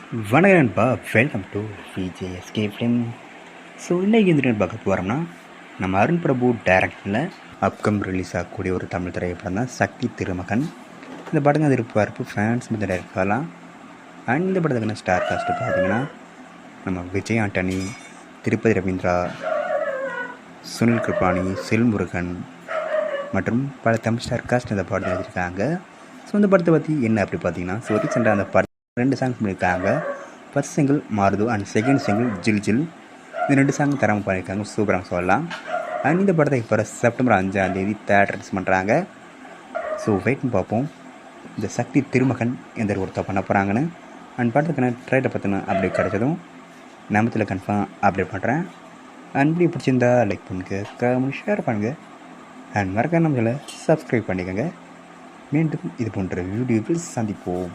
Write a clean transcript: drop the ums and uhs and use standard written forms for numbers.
வணக்கம் நண்பா, welcome to VJSK film. So இன்றைக்கி இந்த பார்க்க போகிறோம்னா நம்ம அருண் பிரபு டைரக்ஷனில் அப்கம் ரிலீஸ் ஆகக்கூடிய ஒரு தமிழ் திரைப்படம் தான் சக்தி திருமகன். இந்த படங்க எதிர்பார்ப்பு ஃபேன்ஸ் இந்த டைரக்டர்லாம். அண்ட் இந்த படத்துக்கான ஸ்டார் காஸ்ட்டு பார்த்தீங்கன்னா நம்ம விஜய் ஆண்டனி, திருப்பதி ரவீந்திரா, சுனில் கிருபானி, செல்முருகன் மற்றும் பல தமிழ் ஸ்டார் காஸ்ட் இந்த படத்தை எழுதியிருக்காங்க. ஸோ இந்த படத்தை பற்றி என்ன அப்படி பார்த்தீங்கன்னா, ஸோ ரீசெண்டாக அந்த படம் 2 சாங்ஸ் பண்ணியிருக்காங்க. ஃபர்ஸ்ட் சிங்கிள் மாறுது அண்ட் செகண்ட் சிங்கிள் ஜில் ஜில். இந்த 2 சாங் தரமாக பண்ணியிருக்காங்க, சூப்பராக சொல்லலாம். அண்ட் இந்த படத்தை இப்போ செப்டம்பர் 5 தேட்டர் ரிலீஸ் பண்ணுறாங்க. ஸோ வெயிட்னு பார்ப்போம் இந்த சக்தி திருமகன் எந்த ஒருத்தர் பண்ண போகிறாங்கன்னு. அண்ட் படத்துக்கான ட்ரைலர் பற்றின அப்டேட் கிடைச்சதும் நமத்தில் கன்ஃபார்ம் அப்டேட் பண்ணுறேன். அண்ட் இப்படி பிடிச்சிருந்தா லைக் பண்ணுங்க, கமெண்ட் ஷேர் பண்ணுங்கள். அண்ட் மறக்காம நம்மளை சப்ஸ்கிரைப் பண்ணிக்கோங்க. மீண்டும் இது போன்ற வீடியோவில் சந்திப்போம்.